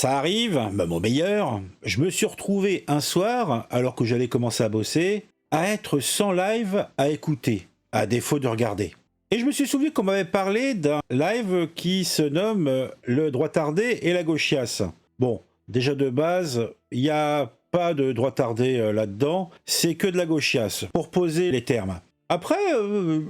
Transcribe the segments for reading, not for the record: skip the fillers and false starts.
ça arrive, même au meilleur, je me suis retrouvé un soir, alors que j'allais commencer à bosser, à être sans live à écouter, à défaut de regarder. Et je me suis souvenu qu'on m'avait parlé d'un live qui se nomme le droitardé et la gauchiasse. Bon, déjà de base, il n'y a pas de droitardé là-dedans, c'est que de la gauchiasse, pour poser les termes. Après,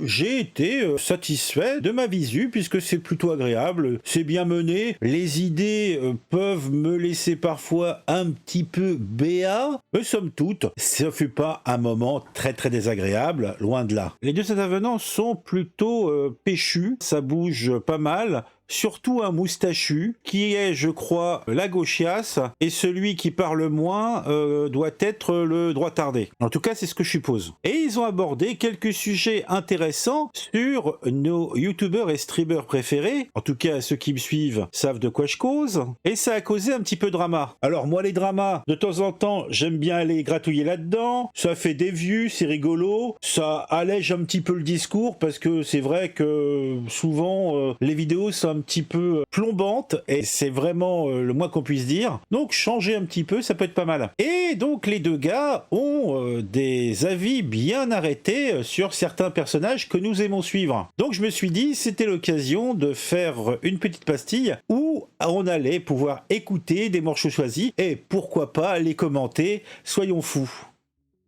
j'ai été satisfait de ma visu, puisque c'est plutôt agréable, c'est bien mené, les idées peuvent me laisser parfois un petit peu béat, mais somme toute, ce fut pas un moment très très désagréable, loin de là. Les deux intervenants sont plutôt péchus, ça bouge pas mal, surtout un moustachu, qui est, je crois, la gauchiasse, et celui qui parle moins doit être le droitardé. En tout cas, c'est ce que je suppose. Et ils ont abordé quelques sujets intéressants sur nos youtubeurs et streamers préférés. En tout cas, ceux qui me suivent savent de quoi je cause. Et ça a causé un petit peu de drama. Alors moi, les dramas, de temps en temps, j'aime bien aller gratouiller là-dedans. Ça fait des vues, c'est rigolo. Ça allège un petit peu le discours, parce que c'est vrai que souvent, les vidéos sont un petit peu plombante, et c'est vraiment le moins qu'on puisse dire. Donc changer un petit peu, ça peut être pas mal. Et donc les deux gars ont des avis bien arrêtés sur certains personnages que nous aimons suivre. Donc je me suis dit, c'était l'occasion de faire une petite pastille où on allait pouvoir écouter des morceaux choisis, et pourquoi pas les commenter, soyons fous.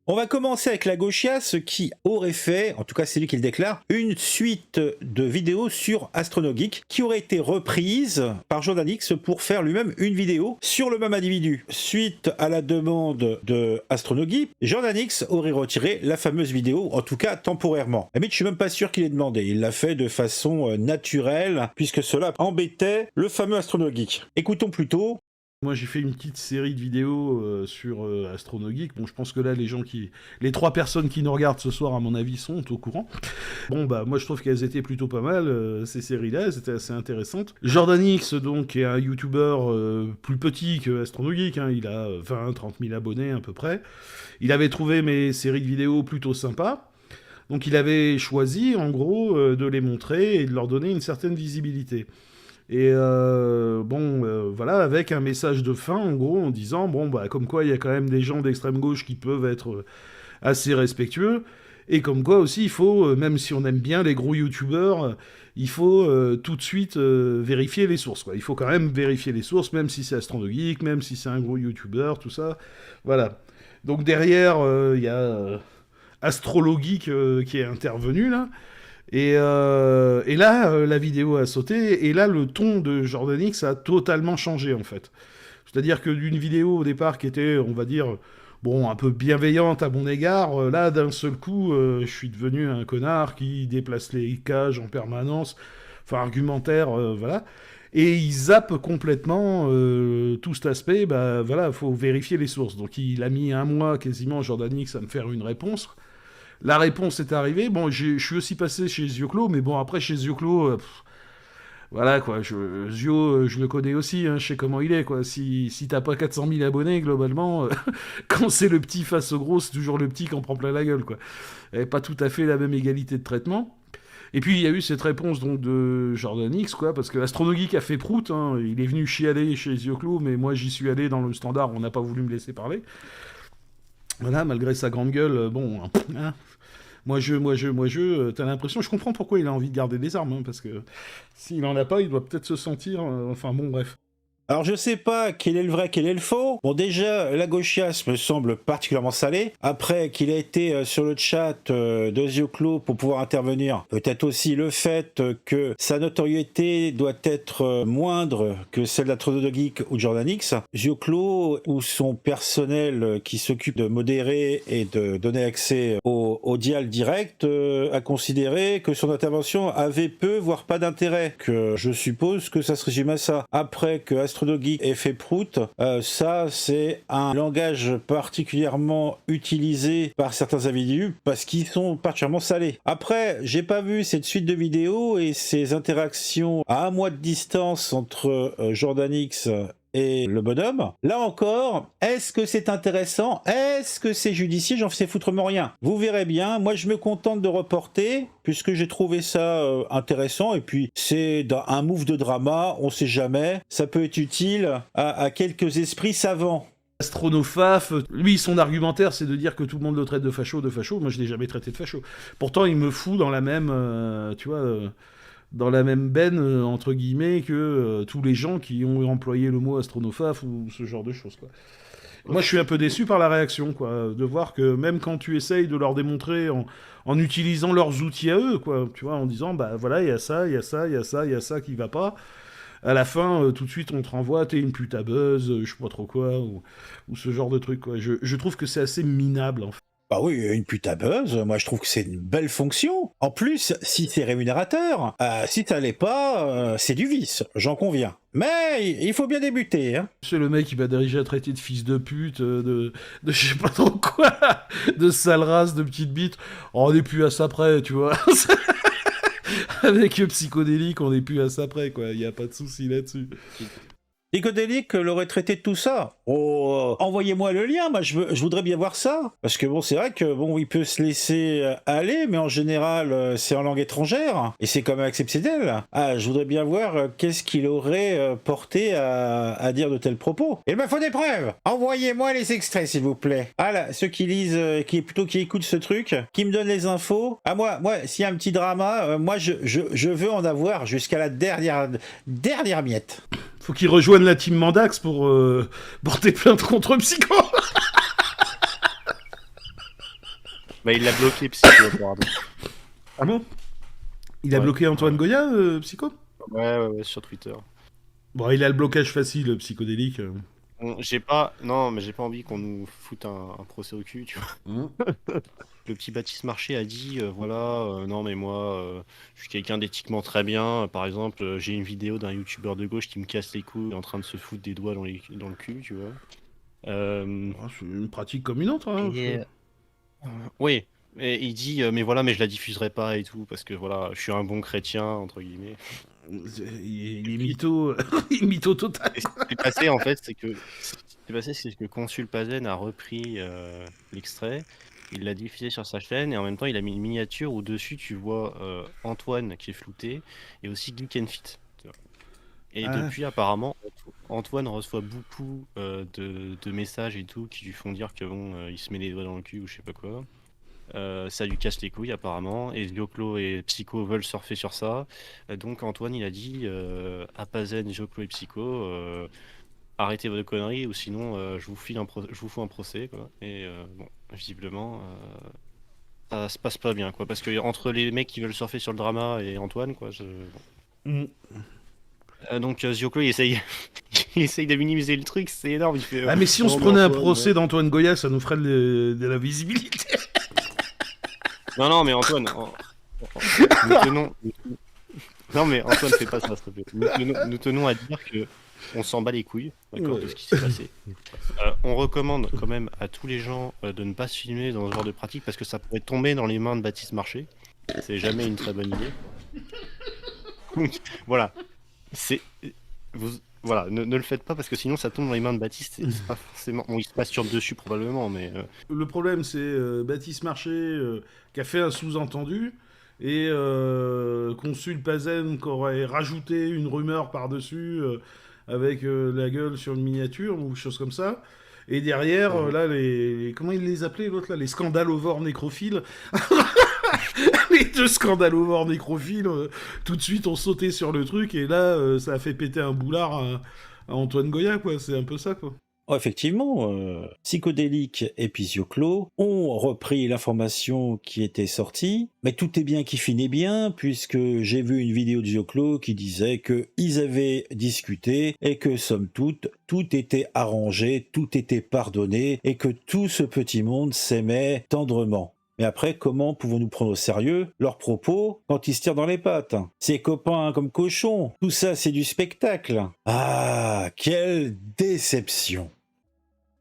On va commencer avec la gauchiasse qui aurait fait, en tout cas c'est lui qui le déclare, une suite de vidéos sur AstronoGeek qui aurait été reprise par Jordanix pour faire lui-même une vidéo sur le même individu. Suite à la demande de AstronoGeek, Jordanix aurait retiré la fameuse vidéo, en tout cas temporairement. Mais je suis même pas sûr qu'il ait demandé, il l'a fait de façon naturelle puisque cela embêtait le fameux AstronoGeek. Écoutons plutôt. Moi, j'ai fait une petite série de vidéos sur AstronoGeek. Bon, je pense que là, les 3 personnes qui nous regardent ce soir, à mon avis, sont au courant. Bon, bah, moi, je trouve qu'elles étaient plutôt pas mal, ces séries-là. Elles étaient assez intéressantes. Jordanix, donc, est un YouTuber plus petit que AstronoGeek. Hein. Il a 20-30 000 abonnés, à peu près. Il avait trouvé mes séries de vidéos plutôt sympas. Donc, il avait choisi, en gros, de les montrer et de leur donner une certaine visibilité. Et voilà, avec un message de fin, en gros, en disant, bon, bah, comme quoi il y a quand même des gens d'extrême gauche qui peuvent être assez respectueux, et comme quoi aussi, il faut, même si on aime bien les gros youtubeurs, il faut tout de suite vérifier les sources, quoi. Il faut quand même vérifier les sources, même si c'est AstronoGeek, même si c'est un gros youtubeur, tout ça, voilà. Donc derrière, il y a Astrologeek qui est intervenu, là. Et là, la vidéo a sauté, et là, le ton de Jordanix a totalement changé, en fait. C'est-à-dire que d'une vidéo, au départ, qui était, on va dire, bon, un peu bienveillante à mon égard, là, d'un seul coup, je suis devenu un connard qui déplace les cages en permanence, enfin, argumentaire, voilà. Et il zappe complètement tout cet aspect, bah, voilà, faut vérifier les sources. Donc, il a mis un mois, quasiment, Jordanix, à me faire une réponse. La réponse est arrivée. Bon, je suis aussi passé chez Zioclo, mais bon, après, chez Zioclo, voilà, quoi. Zio, je le connais aussi, hein, je sais comment il est, quoi. Si t'as pas 400 000 abonnés, globalement, quand c'est le petit face au gros, c'est toujours le petit qui en prend plein la gueule, quoi. Et pas tout à fait la même égalité de traitement. Et puis, il y a eu cette réponse, donc, de Jordanix, quoi, parce que AstronoGeek a fait prout, hein. Il est venu chialer chez Zioclo, mais moi, j'y suis allé dans le standard, on n'a pas voulu me laisser parler. Voilà, malgré sa grande gueule, bon, hein, t'as l'impression, je comprends pourquoi il a envie de garder des armes, hein, parce que s'il en a pas, il doit peut-être se sentir, enfin bon, bref. Alors je sais pas quel est le vrai, quel est le faux. Bon déjà, la gauchiasse me semble particulièrement salée. Après qu'il a été sur le chat de Zioclo pour pouvoir intervenir, peut-être aussi le fait que sa notoriété doit être moindre que celle d'AstronoGeek ou de Jordanix. Zioclo ou son personnel qui s'occupe de modérer et de donner accès au dial direct a considéré que son intervention avait peu, voire pas d'intérêt. Que je suppose que ça se résume à ça. Après que AstronoGeek ait fait prout, ça c'est un langage particulièrement utilisé par certains individus parce qu'ils sont particulièrement salés. Après, j'ai pas vu cette suite de vidéos et ces interactions à un mois de distance entre Jordanix et le bonhomme. Là encore, est-ce que c'est intéressant? Est-ce que c'est judicieux? J'en sais foutrement rien. Vous verrez bien. Moi, je me contente de reporter, puisque j'ai trouvé ça intéressant. Et puis, c'est un move de drama, on sait jamais. Ça peut être utile à quelques esprits savants. Astronofaf, lui, son argumentaire, c'est de dire que tout le monde le traite de facho, de facho. Moi, je l'ai jamais traité de facho. Pourtant, il me fout dans la même, dans la même benne, entre guillemets, que tous les gens qui ont employé le mot astronofaf ou ce genre de choses, quoi. Moi, je suis un peu déçu par la réaction, quoi, de voir que même quand tu essayes de leur démontrer en utilisant leurs outils à eux, quoi, tu vois, en disant, bah voilà, il y a ça, il y a ça, il y a ça, il y a ça qui va pas. À la fin, tout de suite, on te renvoie, t'es une pute à buzz, je sais pas trop quoi, ou ce genre de truc, quoi. Je trouve que c'est assez minable, en fait. Bah oui, une pute à buzz, moi je trouve que c'est une belle fonction. En plus, si c'est rémunérateur, si ça l'est pas, c'est du vice, j'en conviens. Mais il faut bien débuter, hein. C'est le mec qui va déjà traiter de fils de pute, de je sais pas trop quoi, de sale race, de petite bite. Oh, on n'est plus à ça près, tu vois. Avec Psychodélique, on n'est plus à ça près, quoi. Il y a pas de souci là-dessus. Psychodélique l'aurait traité de tout ça. Oh, envoyez-moi le lien, moi je voudrais bien voir ça. Parce que bon, c'est vrai que bon, il peut se laisser aller, mais en général, c'est en langue étrangère. Et c'est quand même exceptionnel. Ah, je voudrais bien voir qu'est-ce qu'il aurait porté à dire de tels propos. Il me faut des preuves. Envoyez-moi les extraits, s'il vous plaît. Ah là, ceux qui lisent, qui écoutent ce truc, qui me donnent les infos. Ah moi, s'il y a un petit drama, moi je veux en avoir jusqu'à la dernière miette. Faut qu'il rejoigne la team Mandax pour porter plainte contre Psycho. Bah, il l'a bloqué, Psycho, apparemment. Ah bon? Il a bloqué Antoine Goya, Psycho? Ouais, sur Twitter. Bon, il a le blocage facile, psychodélique. J'ai pas envie qu'on nous foute un procès au cul, tu vois. Le petit Baptiste Marché a dit, non mais moi, je suis quelqu'un d'éthiquement très bien. Par exemple, j'ai une vidéo d'un youtubeur de gauche qui me casse les couilles en train de se foutre des doigts dans le cul, tu vois. C'est une pratique comme une autre, hein. Oui, et il dit, mais je la diffuserai pas et tout, parce que voilà, je suis un bon chrétien, entre guillemets. Il est mytho, il est mytho total. Et ce qui s'est passé, en fait, c'est que Consul Pazen a repris l'extrait, il l'a diffusé sur sa chaîne, et en même temps, il a mis une miniature où dessus, tu vois Antoine qui est flouté, et aussi Geek and Fit. Tu vois. Et depuis, apparemment, Antoine reçoit beaucoup de messages et tout qui lui font dire que bon, il se met les doigts dans le cul ou je sais pas quoi. Ça lui casse les couilles apparemment, et Zioclo et Psycho veulent surfer sur ça. Donc Antoine il a dit à Pazen, Zioclo et Psycho, arrêtez vos conneries ou sinon je vous fous un procès, quoi. Et bon, visiblement ça se passe pas bien, quoi, parce que entre les mecs qui veulent surfer sur le drama et Antoine, quoi, donc Zioclo il essaye il essaye de minimiser le truc, c'est énorme, il fait, mais si on se prenait un procès d'Antoine Goya, ça nous ferait de la visibilité. Non, mais Antoine, nous tenons... Non, mais Antoine, fais pas ça, s'il te plaît. Nous tenons à dire que on s'en bat les couilles, d'accord, de ce qui s'est passé. On recommande quand même à tous les gens de ne pas se filmer dans ce genre de pratique parce que ça pourrait tomber dans les mains de Baptiste Marché. C'est jamais une très bonne idée. Donc, voilà. Voilà, ne le faites pas parce que sinon ça tombe dans les mains de Baptiste. C'est pas forcément... Bon, il se masturbe dessus probablement, mais... Le problème, c'est Baptiste Marché qui a fait un sous-entendu et Consul Pazen qui aurait rajouté une rumeur par-dessus avec la gueule sur une miniature ou chose comme ça. Et derrière, là, comment il les appelait, l'autre, là, les scandalovores nécrophiles. Les deux scandalovores nécrophiles, tout de suite, ont sauté sur le truc, et là, ça a fait péter un boulard à Antoine Goya, quoi. C'est un peu ça, quoi. Oh, effectivement, Psychodélique et puis Zioclo ont repris l'information qui était sortie, mais tout est bien qui finit bien, puisque j'ai vu une vidéo de Zioclo qui disait qu'ils avaient discuté et que, somme toute, tout était arrangé, tout était pardonné, et que tout ce petit monde s'aimait tendrement. Mais après, comment pouvons-nous prendre au sérieux leurs propos quand ils se tirent dans les pattes? Ces copains comme cochons, tout ça c'est du spectacle. Ah, quelle déception!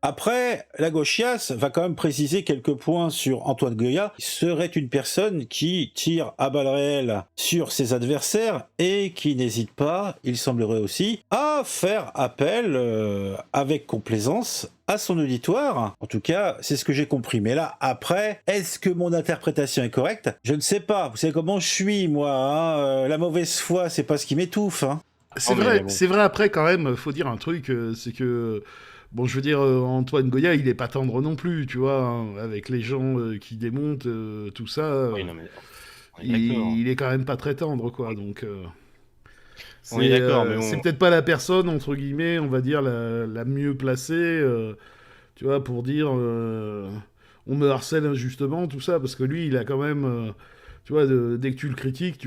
Après, la gauchiasse va quand même préciser quelques points sur Antoine Goya. Il serait une personne qui tire à balles réelles sur ses adversaires et qui n'hésite pas, il semblerait aussi, à faire appel avec complaisance à son auditoire. En tout cas, c'est ce que j'ai compris. Mais là, après, est-ce que mon interprétation est correcte? Je ne sais pas. Vous savez comment je suis, moi. Hein, la mauvaise foi, c'est pas ce qui m'étouffe. Hein. C'est mais vrai, bon. c'est vrai. Après, quand même, faut dire un truc, c'est que bon, je veux dire, Antoine Goya, il est pas tendre non plus, tu vois, hein, avec les gens qui démontent tout ça. Oui, non, mais on est d'accord. Il est quand même pas très tendre, quoi. Donc, On est d'accord, mais c'est on... peut-être pas la personne, entre guillemets, on va dire, la mieux placée, tu vois, pour dire on me harcèle injustement, tout ça, parce que lui, il a quand même, tu vois, dès que tu le critiques,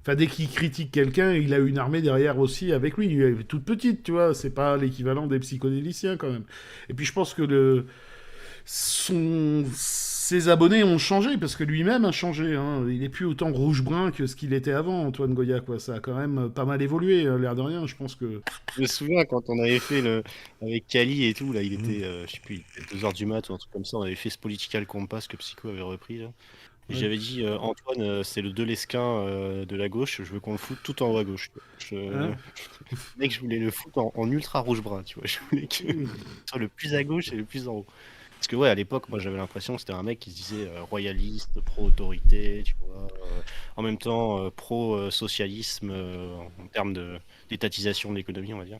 enfin, dès qu'il critique quelqu'un, il a une armée derrière aussi avec lui. Elle est toute petite, tu vois, c'est pas l'équivalent des psychodéliciens, quand même. Et puis, je pense que ses abonnés ont changé, parce que lui-même a changé. Hein. Il est plus autant rouge-brun que ce qu'il était avant, Antoine Goya, quoi. Ça a quand même pas mal évolué, l'air de rien, je pense que... Je me souviens quand on avait fait avec Kali et tout, là, il était, je sais plus, il était 2h du mat ou un truc comme ça, on avait fait ce Political Compass que Psycho avait repris, là. Et Ouais. j'avais dit, Antoine, c'est le Delesquin de la gauche, je veux qu'on le foute tout en haut à gauche. Hein Mec, je voulais le foutre en ultra rouge-brun, tu vois. Je voulais que soit le plus à gauche et le plus en haut. Parce que ouais, à l'époque, moi j'avais l'impression que c'était un mec qui se disait royaliste, pro-autorité, tu vois, en même temps pro-socialisme en termes d'étatisation de l'économie, on va dire,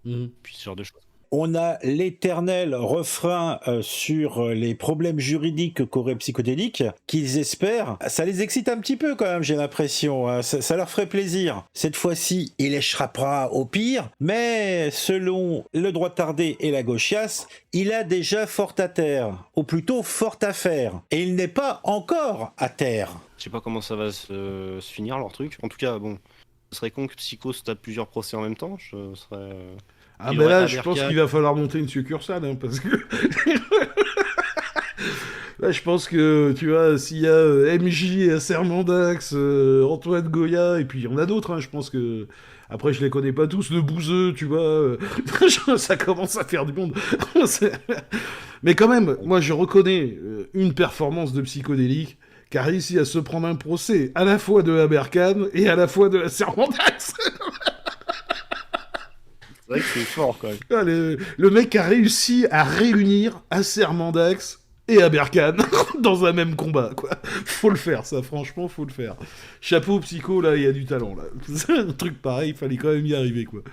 Mhm. puis ce genre de choses. On a l'éternel refrain sur les problèmes juridiques qu'aurait Psychodélique, qu'ils espèrent. Ça les excite un petit peu quand même, j'ai l'impression. Hein. Ça leur ferait plaisir. Cette fois-ci, il échappera au pire, mais selon le droit tardé et la gauchiasse, il a déjà fort à terre, ou plutôt fort à faire. Et il n'est pas encore à terre. Je sais pas comment ça va se finir leur truc. En tout cas, bon, ce serait con que Psycho se tape plusieurs procès en même temps. Je serais... Ah Il ben aurait là, je pense Abercat. qu'il va falloir monter une succursale, hein, parce que... Là, je pense que, tu vois, s'il y a MJ, Sermandax, Antoine Goya, et puis il y en a d'autres, hein, je pense que... Après, je les connais pas tous, le Bouzeux, tu vois, ça commence à faire du monde. Mais quand même, moi, je reconnais une performance de Psychodélique qui a réussi à se prendre un procès à la fois de Aberkan et à la fois de Sermandax. C'est vrai que c'est fort quand même. Ah, le mec a réussi à réunir Acermandax et Aberkan dans un même combat, quoi. Faut le faire, ça, franchement, faut le faire. Chapeau Psycho, là, il y a du talent, là. Un truc pareil, il fallait quand même y arriver, quoi.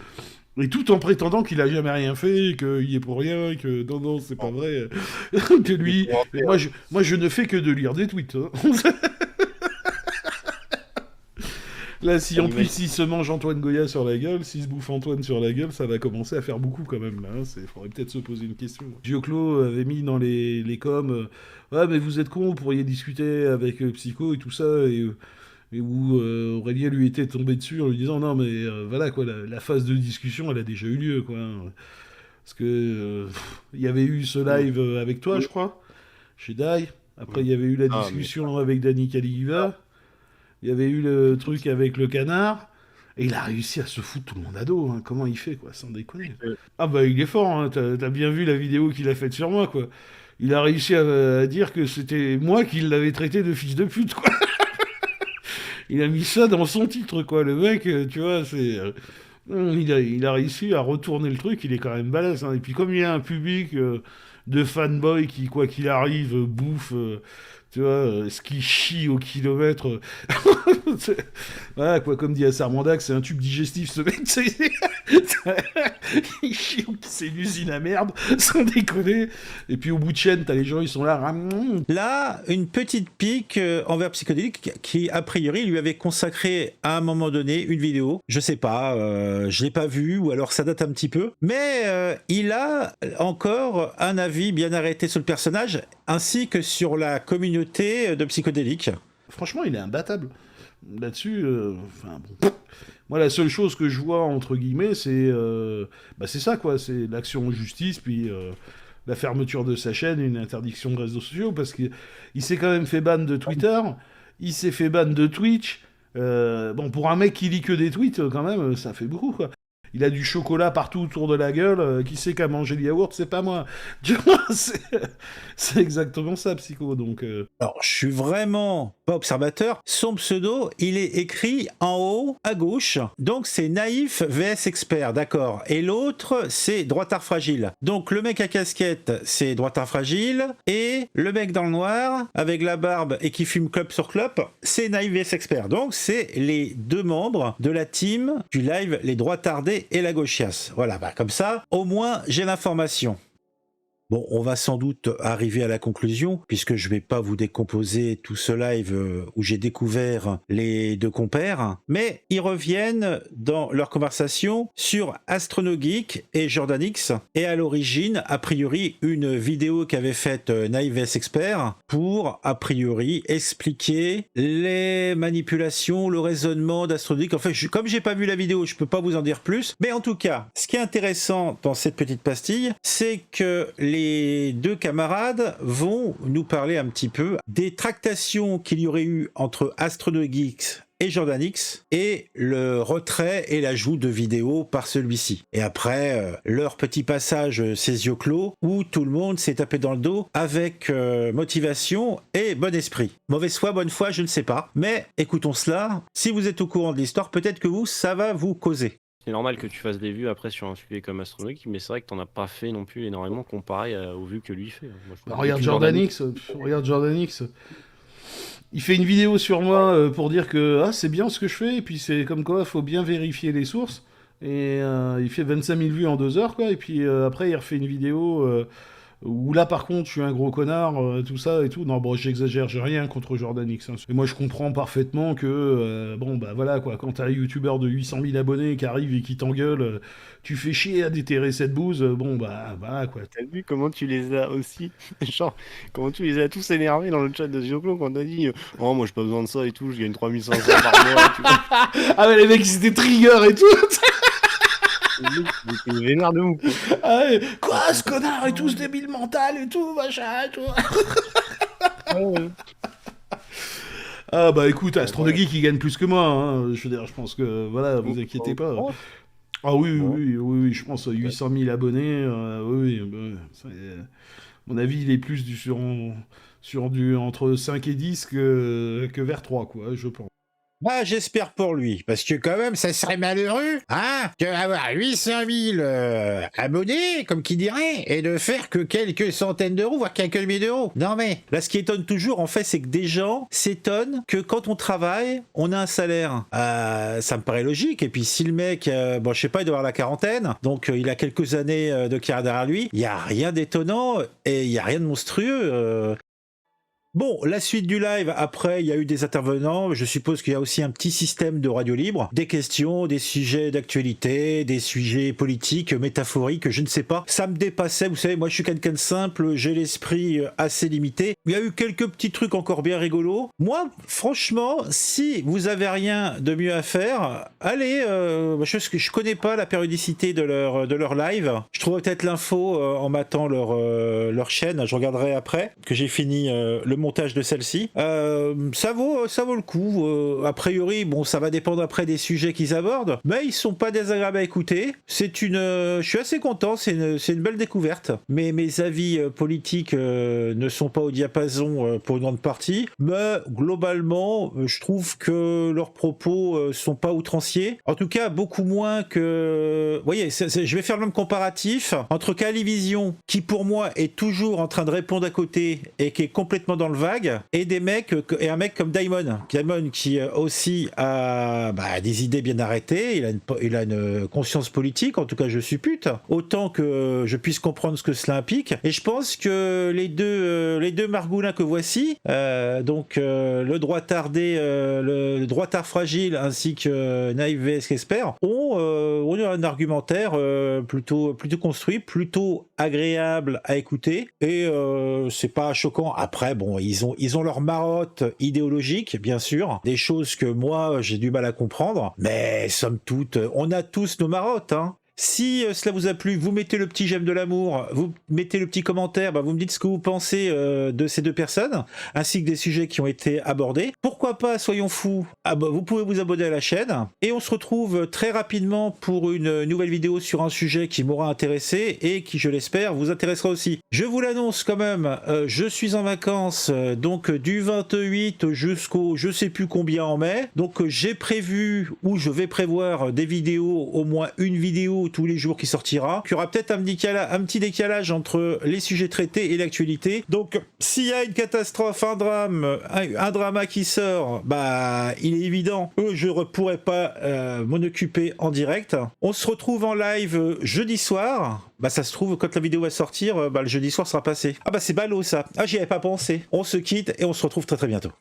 Et tout en prétendant qu'il a jamais rien fait, qu'il y est pour rien, que non, c'est pas vrai. Que lui... Moi, je ne fais que de lire des tweets, hein. Là, si en plus il se mange Antoine Goya sur la gueule, s'il se bouffe Antoine sur la gueule, ça va commencer à faire beaucoup quand même. Là, hein. Faudrait peut-être se poser une question. Gioclo avait mis dans les coms ouais, mais vous êtes con, vous pourriez discuter avec Psycho et tout ça, et où Aurélien lui était tombé dessus en lui disant non, mais voilà quoi, la phase de discussion elle a déjà eu lieu quoi. Parce que il y avait eu ce live avec toi, je crois, chez Dai. Après, il y avait eu la discussion avec Danny Caligula. Il y avait eu le truc avec le canard, et il a réussi à se foutre tout le monde à dos. Hein. Comment il fait, quoi, sans déconner. Ah bah il est fort, hein. T'as bien vu la vidéo qu'il a faite sur moi, quoi. Il a réussi à dire que c'était moi qui l'avais traité de fils de pute, quoi. Il a mis ça dans son titre, quoi. Le mec, tu vois, c'est... il a réussi à retourner le truc, il est quand même balèze. Hein. Et puis comme il y a un public de fanboys qui, quoi qu'il arrive, bouffe... tu vois, ce qui chie au kilomètre. Voilà, quoi, comme dit Asarmandax, c'est un tube digestif, ce mec. Il chie, c'est une usine à merde, sans déconner. Et puis au bout de chaîne, t'as les gens, ils sont là. Là, une petite pique envers Psychodélique qui, a priori, lui avait consacré à un moment donné une vidéo. Je sais pas, je l'ai pas vue, ou alors ça date un petit peu. Mais il a encore un avis bien arrêté sur le personnage, ainsi que sur la communauté de Psychodélique. Franchement, il est imbattable. Là-dessus, enfin bon. Moi, la seule chose que je vois, entre guillemets, c'est ça, quoi. C'est l'action en justice, puis la fermeture de sa chaîne, une interdiction de réseaux sociaux, parce qu'il s'est quand même fait ban de Twitter, il s'est fait ban de Twitch. Bon, pour un mec qui lit que des tweets, quand même, ça fait beaucoup, quoi. il a du chocolat partout autour de la gueule, qui c'est qui a mangé le yaourt, c'est pas moi. Tu vois, c'est exactement ça, Psycho, donc... Alors, je suis vraiment pas observateur. Son pseudo, il est écrit en haut à gauche. Donc, c'est Naïf vs Expert, d'accord. Et l'autre, c'est Droitard Fragile. Donc, le mec à casquette, c'est Droitard Fragile. Et le mec dans le noir, avec la barbe et qui fume clope sur clope, c'est Naïf vs Expert. Donc, c'est les deux membres de la team du live Les Droitardés et la Gauchiasse. Voilà, bah, comme ça, au moins, j'ai l'information. Bon, on va sans doute arriver à la conclusion, puisque je vais pas vous décomposer tout ce live où j'ai découvert les deux compères, mais ils reviennent dans leur conversation sur Astronogeek et Jordanix, et à l'origine, a priori, une vidéo qu'avait faite Naïve vs Expert pour, a priori, expliquer les manipulations, le raisonnement d'Astronogeek. En fait, comme j'ai pas vu la vidéo, je peux pas vous en dire plus, mais en tout cas, ce qui est intéressant dans cette petite pastille, c'est que les deux camarades vont nous parler un petit peu des tractations qu'il y aurait eu entre Astronogeek et Jordanix et le retrait et l'ajout de vidéos par celui-ci. Et après, leur petit passage ses yeux clos où tout le monde s'est tapé dans le dos avec motivation et bon esprit. Mauvaise foi, bonne foi, je ne sais pas. Mais écoutons cela. Si vous êtes au courant de l'histoire, peut-être que vous, ça va vous causer. C'est normal que tu fasses des vues après sur un sujet comme Astronomique, mais c'est vrai que t'en as pas fait non plus énormément comparé aux vues que lui fait. Moi, je trouve Regarde que Jordanix. Il fait une vidéo sur moi pour dire que c'est bien ce que je fais, et puis c'est comme quoi, il faut bien vérifier les sources. Et il fait 25 000 vues en 2 heures, quoi. Et puis après, il refait une vidéo où là, par contre, je suis un gros connard, tout ça et tout. Non, bon, j'exagère, j'ai rien contre Jordanix. Hein. Et moi, je comprends parfaitement que, bon, bah voilà, quoi, quand t'as un youtubeur de 800 000 abonnés qui arrive et qui t'engueule, tu fais chier à déterrer cette bouse, bon, bah voilà, quoi. T'as vu comment tu les as aussi genre, comment tu les as tous énervés dans le chat de Zioclo quand t'as dit oh, moi j'ai pas besoin de ça et tout, je gagne 3500 par mois. Tu vois. Ah, mais les mecs, ils étaient trigger et tout. Ils étaient vénères de ouf. Ah, ouais. Quoi, ce connard et tout, ce débile mental et tout, machin et tout. Ah bah écoute, Astronogeek, il gagne plus que moi, hein. Je veux dire, je pense que, voilà, vous inquiétez pas. Ah oui, je pense 800 000 abonnés, oui, à mon avis, il est plus sur du entre 5 et 10 que vers 3, quoi, je pense. Bah, j'espère pour lui, parce que quand même, ça serait malheureux, hein, d'avoir 800 000 abonnés, comme qui dirait, et de faire que quelques centaines d'euros, voire quelques milliers d'euros. Non mais, là, ce qui étonne toujours, en fait, c'est que des gens s'étonnent que quand on travaille, on a un salaire. Ça me paraît logique, et puis si le mec, bon, je sais pas, il doit avoir la quarantaine, donc il a quelques années de carrière derrière lui, il y a rien d'étonnant, et il y a rien de monstrueux. Bon, la suite du live, après, il y a eu des intervenants. Je suppose qu'il y a aussi un petit système de radio libre. Des questions, des sujets d'actualité, des sujets politiques, métaphoriques, je ne sais pas. Ça me dépassait, vous savez, moi je suis quelqu'un de simple, j'ai l'esprit assez limité. Il y a eu quelques petits trucs encore bien rigolos. Moi, franchement, si vous avez rien de mieux à faire, allez, je connais pas la périodicité de leur live. Je trouverai peut-être l'info en matant leur chaîne. Je regarderai après, que j'ai fini le montage de celle-ci. Ça vaut le coup. A priori, bon, ça va dépendre après des sujets qu'ils abordent, mais ils sont pas désagréables à écouter. Je suis assez content, c'est une belle découverte. Mais mes avis politiques ne sont pas au diapason pour une grande partie, mais globalement, je trouve que leurs propos sont pas outranciers. En tout cas, beaucoup moins que... Vous voyez, je vais faire le même comparatif entre Calivision, qui pour moi est toujours en train de répondre à côté et qui est complètement dans le vague, et un mec comme Daimon qui aussi a des idées bien arrêtées, il a une conscience politique, en tout cas je suppute, autant que je puisse comprendre ce que cela implique, et je pense que les deux margoulins que voici, donc le droitard fragile ainsi que Naïf vs Expert, ont un argumentaire plutôt construit, plutôt agréable à écouter, et c'est pas choquant. Après, bon, ils ont leur marotte idéologique, bien sûr, des choses que moi j'ai du mal à comprendre, mais somme toute, on a tous nos marottes, hein. Si cela vous a plu, vous mettez le petit j'aime de l'amour, vous mettez le petit commentaire, vous me dites ce que vous pensez de ces deux personnes, ainsi que des sujets qui ont été abordés. Pourquoi pas, soyons fous, vous pouvez vous abonner à la chaîne, et on se retrouve très rapidement pour une nouvelle vidéo sur un sujet qui m'aura intéressé, et qui, je l'espère, vous intéressera aussi. Je vous l'annonce quand même, je suis en vacances, donc du 28 jusqu'au je sais plus combien en mai, donc j'ai prévu, ou je vais prévoir des vidéos, au moins une vidéo tous les jours qui sortira. Il y aura peut-être un petit décalage entre les sujets traités et l'actualité. Donc s'il y a une catastrophe, un drame, un drama qui sort, il est évident que je ne pourrai pas m'en occuper en direct. On se retrouve en live jeudi soir. Ça se trouve, quand la vidéo va sortir, le jeudi soir sera passé. C'est ballot ça. J'y avais pas pensé. On se quitte et on se retrouve très très bientôt.